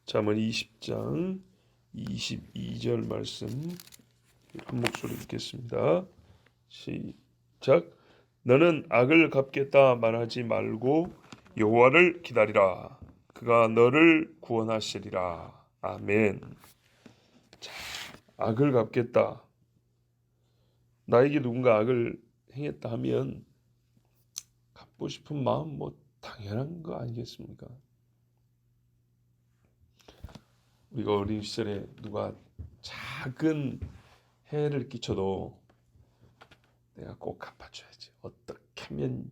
잠언 20장 22절 말씀 한 목소리 읽겠습니다. 시작. 너는 악을 갚겠다 말하지 말고 여호와를 기다리라. 그가 너를 구원하시리라. 아멘. 자, 악을 갚겠다. 나에게 누군가 악을 행했다 하면 갚고 싶은 마음 당연한 거 아니겠습니까? 우리가 어린 시절에 누가 작은 해를 끼쳐도 내가 꼭 갚아줘야지. 어떻게 하면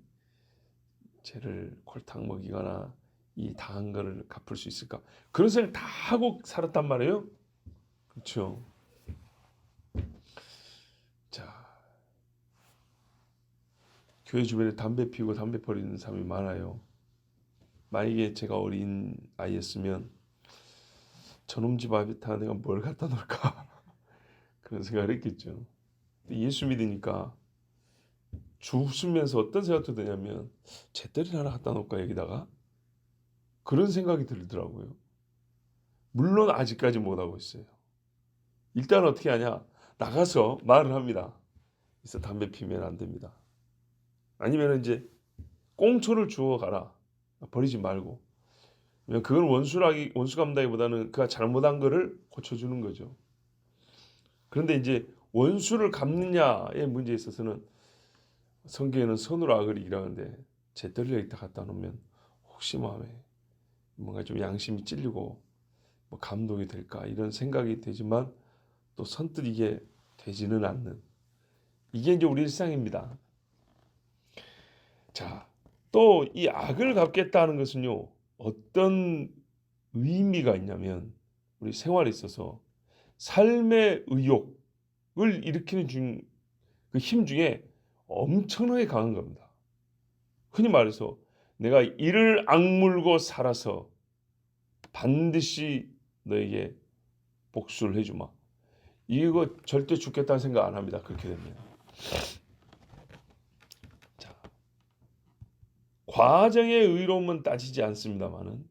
쟤를 콜탕 먹이거나 이 당한 거를 갚을 수 있을까? 그런 생각 다 하고 살았단 말이에요. 그렇죠? 자, 교회 주변에 담배 피우고 담배 버리는 사람이 많아요. 만약에 제가 어린 아이였으면 저놈 집 앞에다 내가 뭘 갖다 놓을까? 그런 생각을 했겠죠. 예수 믿으니까 죽으면서 어떤 생각도 드냐면 잿더리 하나 갖다 놓을까 여기다가? 그런 생각이 들더라고요. 물론 아직까지 못하고 있어요. 일단 어떻게 하냐? 나가서 말을 합니다. 그래서 담배 피면 안 됩니다. 아니면 이제 꽁초를 주워 가라. 버리지 말고. 그건 원수 갚는다기보다는 그가 잘못한 거를 고쳐주는 거죠. 그런데 이제 원수를 갚느냐의 문제에 있어서는 성경에는 선으로 악을 이기라는데 잿더리를 이따 갖다 놓으면 혹시 마음에 뭔가 좀 양심이 찔리고 감동이 될까 이런 생각이 되지만 또 선뜻 이게 되지는 않는 이게 이제 우리 일상입니다. 자, 또 이 악을 갚겠다는 것은요 어떤 의미가 있냐면 우리 생활에 있어서 삶의 의욕을 일으키는 그 힘 중에 엄청나게 강한 겁니다. 흔히 말해서 내가 이를 악물고 살아서 반드시 너에게 복수를 해주마. 이거 절대 죽겠다는 생각 안 합니다. 그렇게 되면. 자, 과정의 의로움은 따지지 않습니다만은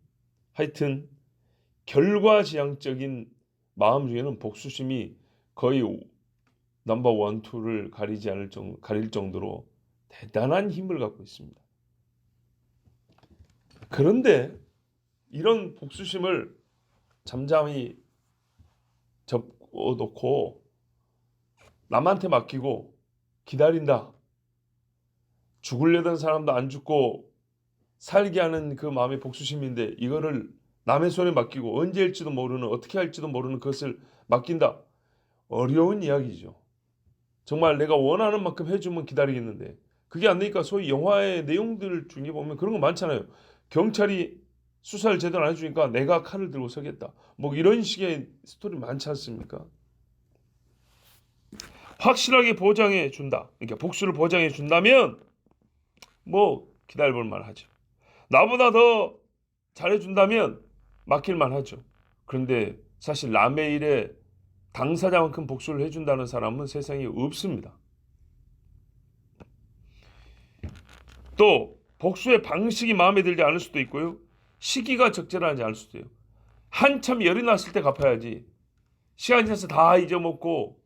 하여튼 결과지향적인 마음 중에는 복수심이 거의 넘버 원, 투를 가릴 정도로 대단한 힘을 갖고 있습니다. 그런데 이런 복수심을 잠잠히 접어놓고 남한테 맡기고 기다린다. 죽으려던 사람도 안 죽고 살게 하는 그 마음의 복수심인데 이거를 남의 손에 맡기고 언제 할지도 모르는 어떻게 할지도 모르는 것을 맡긴다. 어려운 이야기죠. 정말 내가 원하는 만큼 해주면 기다리겠는데 그게 안 되니까 소위 영화의 내용들 중에 보면 그런 거 많잖아요. 경찰이 수사를 제대로 안 해주니까 내가 칼을 들고 서겠다. 이런 식의 스토리 많지 않습니까? 확실하게 보장해 준다. 그러니까 복수를 보장해 준다면 기다려볼 만하죠. 나보다 더 잘해준다면 맡길만 하죠. 그런데 사실 남의 일에 당사자만큼 복수를 해준다는 사람은 세상에 없습니다. 또 복수의 방식이 마음에 들지 않을 수도 있고요. 시기가 적절하지 않을 수도 있어요. 한참 열이 났을 때 갚아야지. 시간이 지나서 다 잊어먹고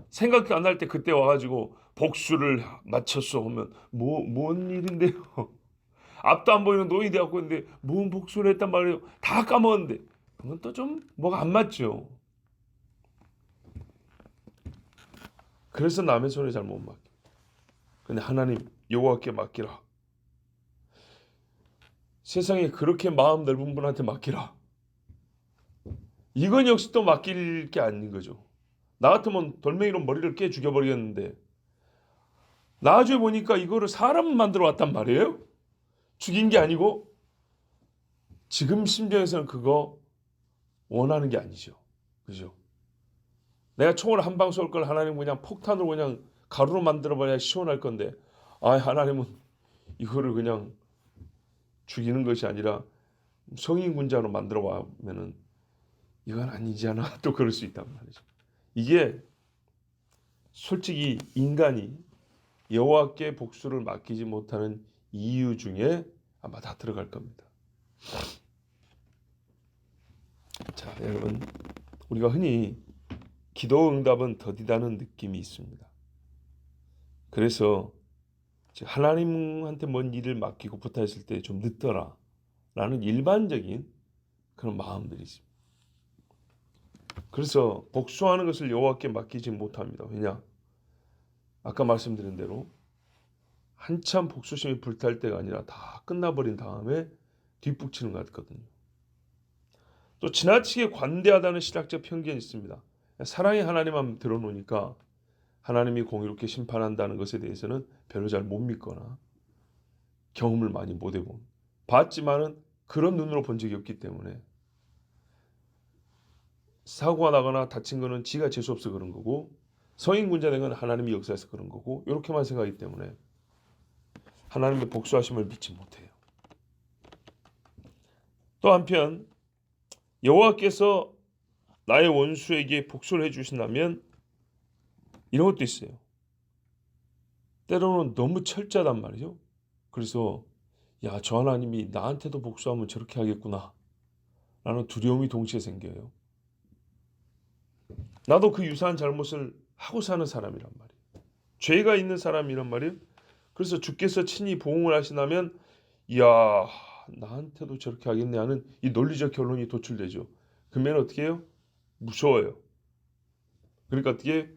생각도 안 날 때 그때 와가지고 복수를 마쳤어 하면 뭔 일인데요. 앞도 안 보이는 노인이 되었고 있는데 뭔 복수를 했단 말이에요. 다 까먹었는데 그건 또 좀 뭐가 안 맞죠. 그래서 남의 손에 잘 못 맡겨. 근데 하나님 여호와께 맡기라. 세상에 그렇게 마음 넓은 분한테 맡기라. 이건 역시 또 맡길 게 아닌 거죠. 나 같으면 돌멩이로 머리를 깨 죽여버리겠는데 나중에 보니까 이거를 사람 만들어 왔단 말이에요. 죽인 게 아니고 지금 심정에서는 그거 원하는 게 아니죠. 그죠? 내가 총을 한 방 쏠 걸 하나님 그냥 폭탄으로 그냥 가루로 만들어버려야 시원할 건데 하나님은 이거를 그냥 죽이는 것이 아니라 성인군자로 만들어 와면은 이건 아니잖아. 또 그럴 수 있단 말이죠. 이게 솔직히 인간이 여호와께 복수를 맡기지 못하는 이유 중에 아마 다 들어갈 겁니다. 여러분, 우리가 흔히 기도 응답은 더디다는 느낌이 있습니다. 그래서 하나님한테 뭔 일을 맡기고 부탁했을 때 좀 늦더라 라는 일반적인 그런 마음들이 있습니다. 그래서 복수하는 것을 여호와께 맡기지 못합니다. 왜냐? 아까 말씀드린 대로 한참 복수심이 불탈 때가 아니라 다 끝나버린 다음에 뒷북치는 것 같거든요. 또 지나치게 관대하다는 신학적 편견이 있습니다. 사랑의 하나님만 들어놓으니까 하나님이 공의롭게 심판한다는 것에 대해서는 별로 잘 못 믿거나 경험을 많이 못 해본, 봤지만은 그런 눈으로 본 적이 없기 때문에 사고가 나거나 다친 거는 지가 재수없어 그런 거고 성인군자된 건 하나님이 역사해서 그런 거고 이렇게만 생각하기 때문에 하나님의 복수하심을 믿지 못해요. 또 한편 여호와께서 나의 원수에게 복수를 해주신다면 이런 것도 있어요. 때로는 너무 철저하단 말이죠. 그래서 야, 저 하나님이 나한테도 복수하면 저렇게 하겠구나 라는 두려움이 동시에 생겨요. 나도 그 유사한 잘못을 하고 사는 사람이란 말이에요. 죄가 있는 사람이란 말이에요. 그래서 주께서 친히 보응을 하신다면 이야, 나한테도 저렇게 하겠네 하는 이 논리적 결론이 도출되죠. 그러면 어떻게 해요? 무서워요. 그러니까 어떻게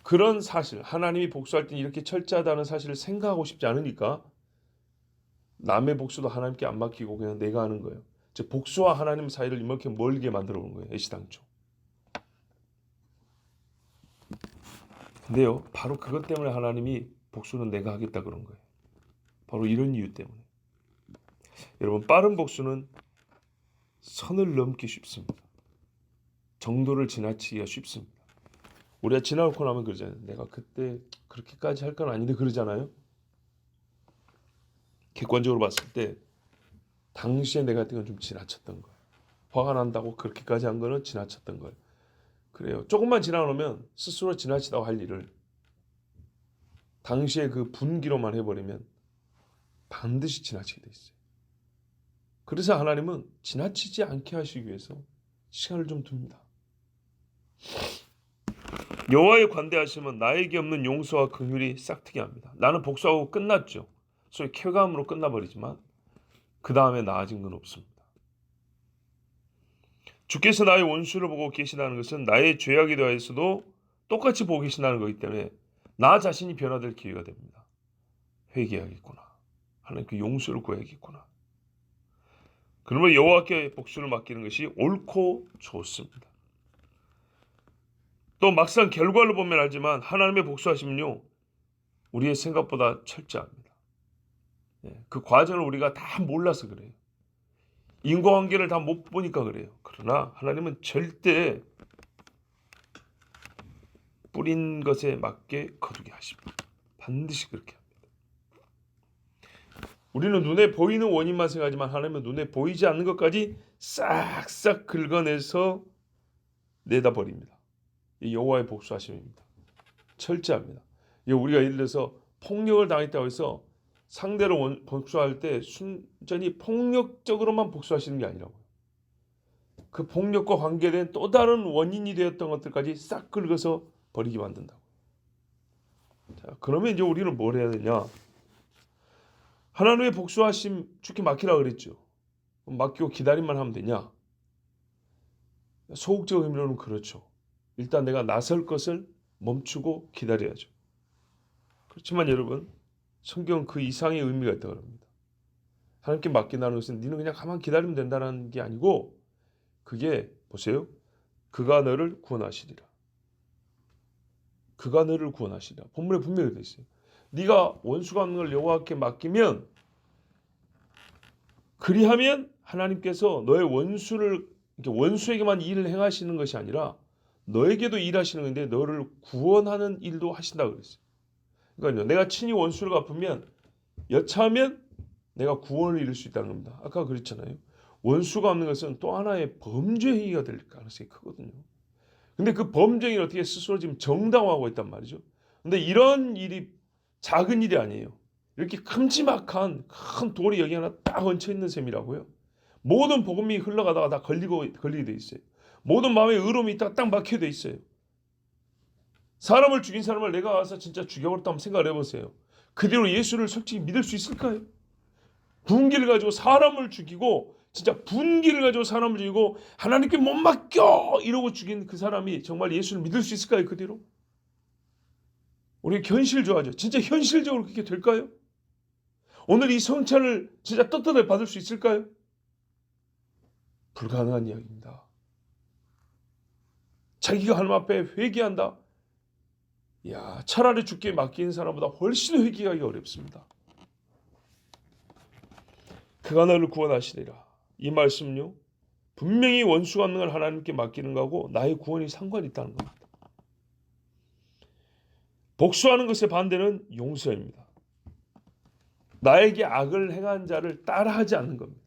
그런 사실, 하나님이 복수할 때 이렇게 철저하다는 사실을 생각하고 싶지 않으니까 남의 복수도 하나님께 안 맡기고 그냥 내가 하는 거예요. 즉 복수와 하나님 사이를 이렇게 멀게 만들어 놓은 거예요. 애시당초. 근데요, 바로 그것 때문에 하나님이 복수는 내가 하겠다 그런 거예요. 바로 이런 이유 때문에. 여러분, 빠른 복수는 선을 넘기 쉽습니다. 정도를 지나치기가 쉽습니다. 우리가 지나고 나면 그러잖아요. 내가 그때 그렇게까지 할 건 아닌데 그러잖아요. 객관적으로 봤을 때 당시에 내가 했던 건 좀 지나쳤던 거예요. 화가 난다고 그렇게까지 한 거는 지나쳤던 거예요. 그래요. 조금만 지나놓으면 스스로 지나치다고 할 일을 당시에 그 분기로만 해버리면 반드시 지나치게 돼 있어요. 그래서 하나님은 지나치지 않게 하시기 위해서 시간을 좀 둡니다. 여호와의 관대하심은 나에게 없는 용서와 긍휼이 싹트게 합니다. 나는 복수하고 끝났죠. 소위 쾌감으로 끝나버리지만 그 다음에 나아진 건 없습니다. 주께서 나의 원수를 보고 계시다는 것은 나의 죄악에 대해서도 똑같이 보고 계신다는 거기 때문에 나 자신이 변화될 기회가 됩니다. 회개하겠구나. 하나님 그 용서를 구해야겠구나. 그러면 여호와께 복수를 맡기는 것이 옳고 좋습니다. 또 막상 결과를 보면 알지만 하나님의 복수하심은요, 우리의 생각보다 철저합니다. 그 과정을 우리가 다 몰라서 그래요. 인과관계를 다 못 보니까 그래요. 그러나 하나님은 절대 뿌린 것에 맞게 거두게 하십니다. 반드시 그렇게 합니다. 우리는 눈에 보이는 원인만 생각하지만 하나님은 눈에 보이지 않는 것까지 싹싹 긁어내서 내다버립니다. 이 여호와의 복수하심입니다. 철저합니다. 우리가 예를 들어서 폭력을 당했다고 해서 상대로 복수할 때 순전히 폭력적으로만 복수하시는 게 아니라고요. 그 폭력과 관계된 또 다른 원인이 되었던 것들까지 싹 긁어서 버리게 만든다고. 자, 그러면 이제 우리는 뭘 해야 되냐? 하나님의 복수하심 주께 맡기라 그랬죠. 맡기고 기다림만 하면 되냐? 소극적 의미로는 그렇죠. 일단 내가 나설 것을 멈추고 기다려야죠. 그렇지만 여러분, 성경은 그 이상의 의미가 있다고 합니다. 하나님께 맡긴다는 것은 너는 그냥 가만 기다리면 된다는 게 아니고 그게 보세요. 그가 너를 구원하시리라. 그가 너를 구원하시리라. 본문에 분명히 되어 있어요. 네가 원수가 없는 걸 여호와께 맡기면 그리하면 하나님께서 너의 원수에게만 일을 행하시는 것이 아니라 너에게도 일하시는 건데 너를 구원하는 일도 하신다고 그랬어요. 그러니까 내가 친히 원수를 갚으면 여차하면 내가 구원을 이룰 수 있다는 겁니다. 아까 그랬잖아요. 원수가 없는 것은 또 하나의 범죄 행위가 될 가능성이 크거든요. 근데 그 범죄 행위를 어떻게 스스로 지금 정당화하고 있단 말이죠. 근데 이런 일이 작은 일이 아니에요. 이렇게 큼지막한 큰 돌이 여기 하나 딱 얹혀 있는 셈이라고요. 모든 복음이 흘러가다가 다 걸리게 돼 있어요. 모든 마음에 의로움이 있다가 딱 막혀 돼 있어요. 사람을 죽인 사람을 내가 와서 진짜 죽여버렸다 한번 생각을 해보세요. 그대로 예수를 솔직히 믿을 수 있을까요? 분기를 가지고 사람을 죽이고 진짜 분기를 가지고 사람을 죽이고 하나님께 못 맡겨 이러고 죽인 그 사람이 정말 예수를 믿을 수 있을까요? 그대로? 우리 현실 좋아하죠. 진짜 현실적으로 그렇게 될까요? 오늘 이 성찬을 진짜 떳떳하게 받을 수 있을까요? 불가능한 이야기입니다. 자기가 하나님 앞에 회개한다. 야, 차라리 죽게 맡기는 사람보다 훨씬 회개하기 어렵습니다. 그가 너를 구원하시리라. 이 말씀은요, 분명히 원수가 없는 걸 하나님께 맡기는 거하고 나의 구원이 상관이 있다는 겁니다. 복수하는 것의 반대는 용서입니다. 나에게 악을 행한 자를 따라하지 않는 겁니다.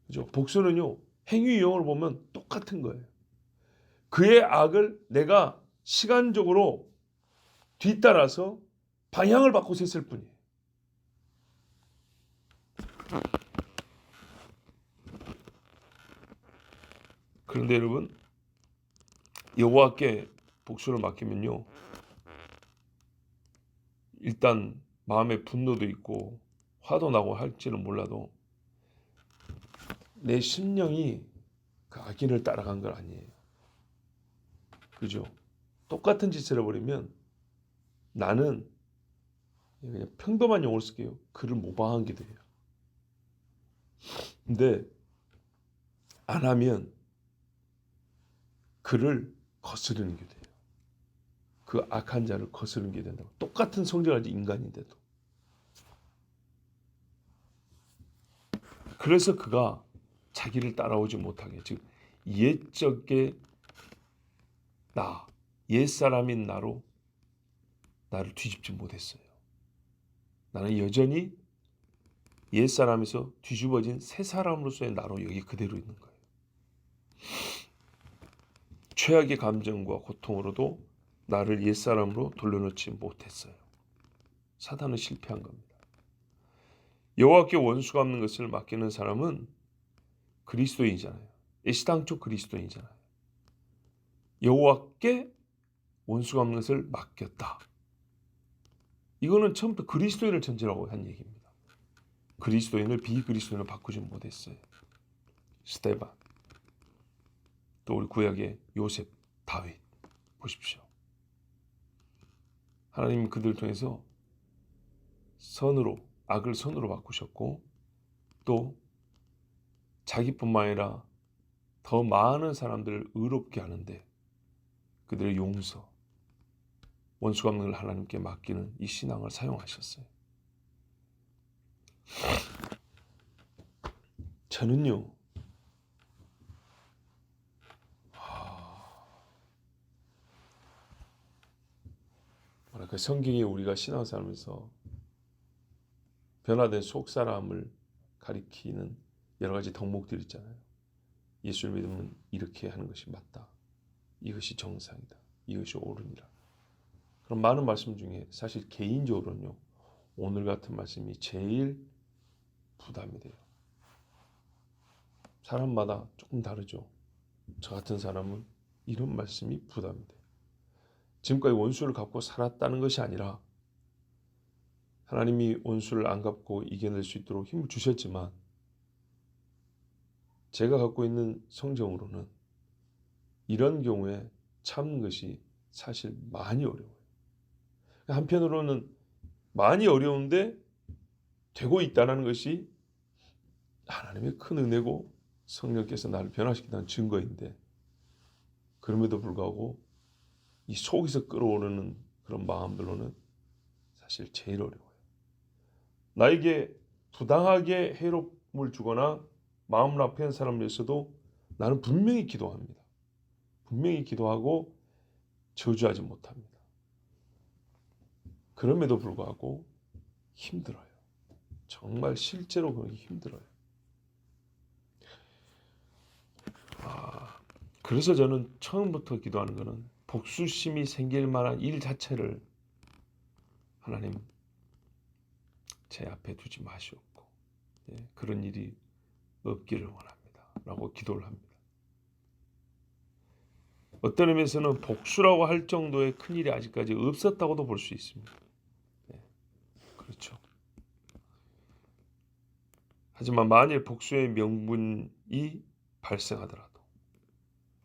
그죠? 복수는요, 행위 유형을 보면 똑같은 거예요. 그의 악을 내가 시간적으로 뒤따라서 방향을 바꿔서 했을 뿐이에요. 그런데 여러분, 여호와께 복수를 맡기면요, 일단 마음에 분노도 있고 화도 나고 할지는 몰라도 내 심령이 그 악인을 따라간 건 아니에요. 그죠? 똑같은 짓을 해버리면 나는 그냥 평범한 용어를 쓸게요. 그를 모방한 게 돼요. 근데 안 하면 그를 거스르는 게 돼요. 그 악한 자를 거스르는 게 된다고. 똑같은 성질을 가진 인간인데도. 그래서 그가 자기를 따라오지 못하게, 즉 옛적의 나, 옛사람인 나로 나를 뒤집지 못했어요. 나는 여전히 옛사람에서 뒤집어진 새사람으로서의 나로 여기 그대로 있는 거예요. 최악의 감정과 고통으로도 나를 옛사람으로 돌려놓지 못했어요. 사단은 실패한 겁니다. 여호와께 원수가 없는 것을 맡기는 사람은 그리스도인이잖아요. 애시당초 그리스도인이잖아요. 여호와께 원수가 없는 것을 맡겼다. 이거는 처음부터 그리스도인을 전제라고 한 얘기입니다. 그리스도인을 비그리스도인으로 바꾸지 못했어요. 스데반, 또 우리 구약의 요셉, 다윗 보십시오. 하나님 그들을 통해서 선으로, 악을 선으로 바꾸셨고 또 자기뿐만 아니라 더 많은 사람들을 의롭게 하는데 그들의 용서, 원수가 없는 걸 하나님께 맡기는 이 신앙을 사용하셨어요. 저는요, 뭐랄까 성경에 우리가 신앙생활하면서 변화된 속사람을 가리키는 여러 가지 덕목들이 있잖아요. 예수를 믿으면 이렇게 하는 것이 맞다. 이것이 정상이다. 이것이 옳으니라. 그런 많은 말씀 중에 사실 개인적으로는요, 오늘 같은 말씀이 제일 부담이 돼요. 사람마다 조금 다르죠. 저 같은 사람은 이런 말씀이 부담이 돼요. 지금까지 원수를 갚고 살았다는 것이 아니라 하나님이 원수를 안 갚고 이겨낼 수 있도록 힘을 주셨지만 제가 갖고 있는 성정으로는 이런 경우에 참는 것이 사실 많이 어려워요. 한편으로는 많이 어려운데 되고 있다는 것이 하나님의 큰 은혜고 성령께서 나를 변화시킨다는 증거인데 그럼에도 불구하고 이 속에서 끓어오르는 그런 마음들로는 사실 제일 어려워요. 나에게 부당하게 해롭음을 주거나 마음을 아픈 사람을 위해서도 나는 분명히 기도합니다. 분명히 기도하고 저주하지 못합니다. 그럼에도 불구하고 힘들어요. 정말 실제로 그러기 힘들어요. 그래서 저는 처음부터 기도하는 것은 복수심이 생길 만한 일 자체를 하나님 제 앞에 두지 마시옵고 그런 일이 없기를 원합니다. 라고 기도를 합니다. 어떤 의미에서는 복수라고 할 정도의 큰일이 아직까지 없었다고도 볼 수 있습니다. 네, 그렇죠. 하지만 만일 복수의 명분이 발생하더라도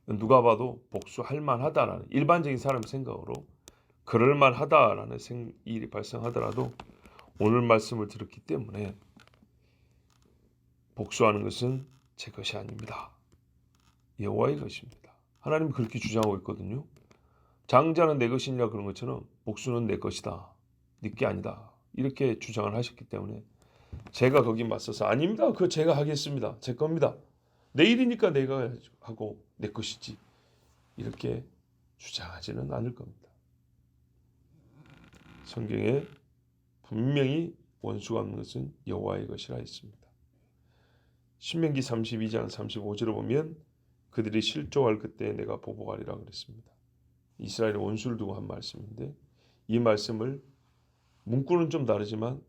누가 봐도 복수할 만하다라는 일반적인 사람 생각으로 그럴 만하다라는 일이 발생하더라도 오늘 말씀을 들었기 때문에 복수하는 것은 제 것이 아닙니다. 여호와의 것입니다. 하나님이 그렇게 주장하고 있거든요. 장자는 내 것이니라 그런 것처럼 복수는 내 것이다. 네 게 아니다. 이렇게 주장을 하셨기 때문에 제가 거기 맞서서 아닙니다. 그거 제가 하겠습니다. 제 겁니다. 내 일이니까 내가 하고 내 것이지. 이렇게 주장하지는 않을 겁니다. 성경에 분명히 원수가 없는 것은 여호와의 것이라 했습니다. 신명기 32장 35절을 보면 그들이 실족할 그때 내가 보복하리라 그랬습니다. 이스라엘의 원수를 두고 한 말씀인데 이 말씀을 문구는 좀 다르지만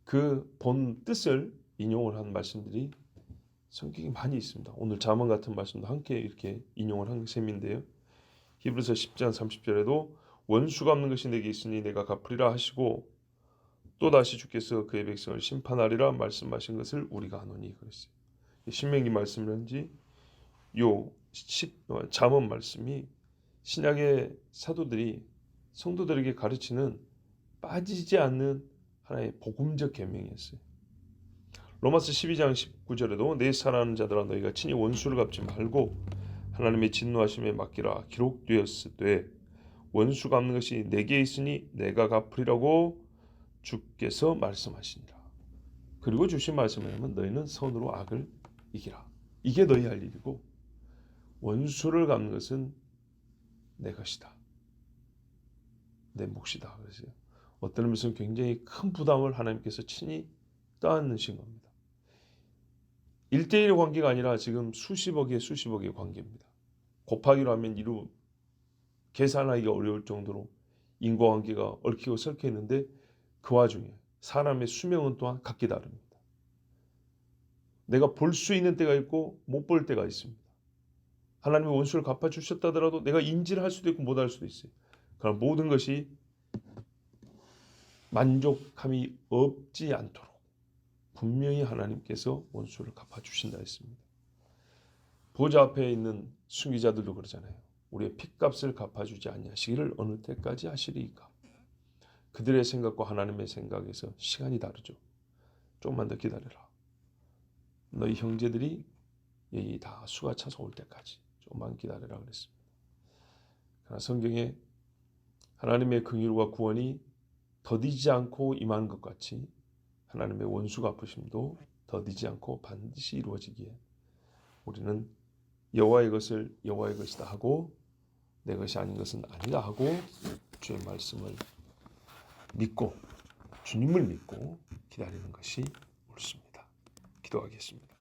그 본 뜻을 인용을 한 말씀들이 성경에 많이 있습니다. 오늘 잠언 같은 말씀도 함께 이렇게 인용을 한 셈인데요. 히브리서 10장 30절에도 원수가 없는 것이 내게 있으니 내가 갚으리라 하시고 또다시 주께서 그의 백성을 심판하리라 말씀하신 것을 우리가 아노니 그랬어요. 신명기 말씀이란지 잠언 말씀이 신약의 사도들이 성도들에게 가르치는 빠지지 않는 하나의 복음적 계명이었어요. 로마서 12장 19절에도 내 사랑하는 자들아 너희가 친히 원수를 갚지 말고 하나님의 진노하심에 맡기라 기록되었으되 원수 갚는 것이 내게 있으니 내가 갚으리라고 주께서 말씀하시니라. 그리고 주신 말씀을 하면 너희는 선으로 악을 이기라. 이게 너희 할 일이고 원수를 갚는 것은 내 것이다. 내 몫이다. 그래서 어떤 의미에서는 굉장히 큰 부담을 하나님께서 친히 떠안으신 겁니다. 1대1 관계가 아니라 지금 수십억의 관계입니다. 곱하기로 하면 계산하기가 어려울 정도로 인과관계가 얽히고 설켜 있는데 그 와중에 사람의 수명은 또한 각기 다릅니다. 내가 볼 수 있는 때가 있고 못 볼 때가 있습니다. 하나님의 원수를 갚아주셨다더라도 내가 인지를 할 수도 있고 못할 수도 있어요. 그러나 모든 것이 만족함이 없지 않도록 분명히 하나님께서 원수를 갚아주신다 했습니다. 보좌 앞에 있는 순기자들도 그러잖아요. 우리의 핏값을 갚아주지 아니하시기를 어느 때까지 하시리이까. 그들의 생각과 하나님의 생각에서 시간이 다르죠. 조금만 더 기다려라. 너희 형제들이 여기 다 수가 차서 올 때까지 조금만 기다려라 그랬습니다. 그러나 성경에 하나님의 긍휼과 구원이 더디지 않고 임하는 것 같이 하나님의 원수 갚으심도 더디지 않고 반드시 이루어지기에 우리는 여호와의 것을 여호와의 것이다 하고 내 것이 아닌 것은 아니다 하고 주의 말씀을 믿고 주님을 믿고 기다리는 것이 옳습니다. 기도하겠습니다.